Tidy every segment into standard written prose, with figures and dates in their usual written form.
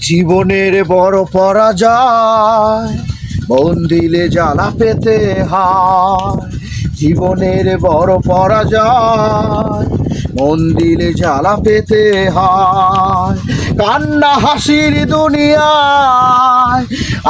জীবনের বড় পরাজয়, মন দিলে জ্বালা পেতে হয়। জীবনের বড় পরাজয়, মন দিলে জ্বালা পেতে হয়। কান্না হাসির দুনিয়ায়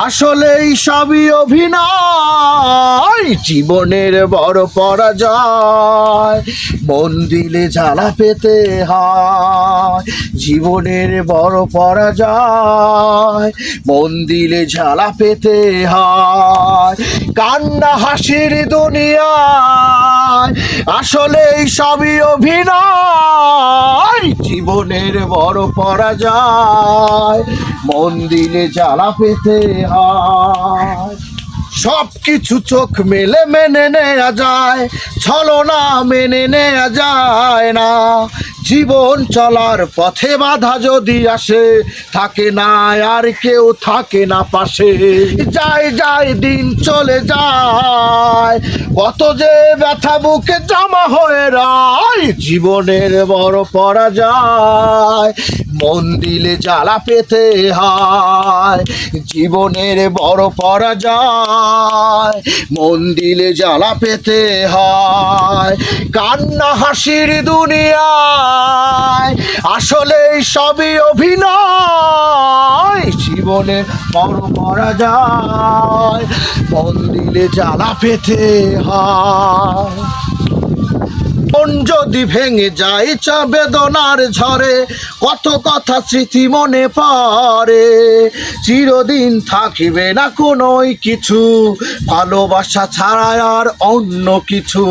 আসলেই সবই অভিনয়। জীবনের বড় পরাজয়, মন দিলে জ্বালা পেতে হয়। জীবনের বড় পরাজয়, মন দিলে জ্বালা পেতে হয়। কান্না হাসির দুনিয়ায় আসলেই সবই অভিনয়। জীবনের বড় পরাজয়, মন দিলে জ্বালা পেতে হয়। সব কিছু চোখ মেলে মেনে নেওয়া যায়, ছলনা মেনে নেওয়া যায় না। জীবন চলার পথে বাধা যদি আসে, থাকে না আর কেউ থাকে না পাশে। যায় যায় দিন চলে যায়, কত যে ব্যথা বুকে জমা হয়ে রয়। জীবনের বড় পরাজয়, মন দিলে জ্বালা পেতে হয়। জীবনের বড় পরাজয়, মন দিলে জ্বালা পেতে হয়। কান্না হাসির দুনিয়ায় আসলেই সবই অভিনয়। জীবনের বড় পরাজয়, মন দিলে জ্বালা পেতে হয়। মন যদি ভেঙে যায় বেদনার ঝড়ে, কত কথা স্মৃতি মনে পড়ে। চিরদিন থাকিবে না কোনোই কিছু, ভালোবাসা ছাড়া আর অন্য কিছু।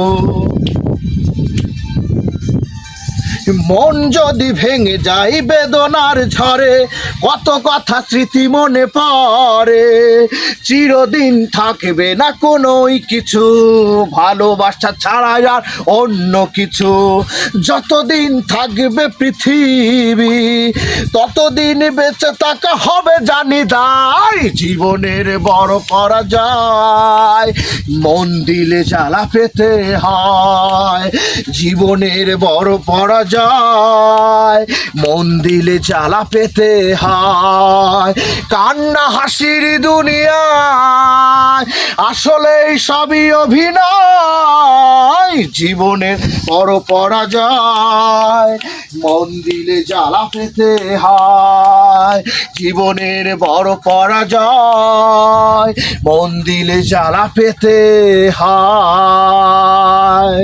মন যদি ভেঙে যায় বেদনার ঝড়ে, কত কথা স্মৃতি মনে পড়ে। চিরদিন থাকবে না কোনোই কিছু, ভালোবাসা ছাড়া আর অন্য কিছু। যতদিন থাকবে পৃথিবী, ততদিন বেঁচে থাকা হবে জানি দায়। জীবনের বড় পরাজয়, মন দিলে জ্বালা পেতে হয়। জীবনের বড় পরাজয়, মন দিলে জ্বালা পেতে হয়। কান্না হাসির দুনিয়ায় আসলেই সবই অভিনয়। জীবনের বড় পরাজয়, মন দিলে জ্বালা পেতে হয়। জীবনের বড় পরাজয়, মন দিলে জ্বালা পেতে হয়।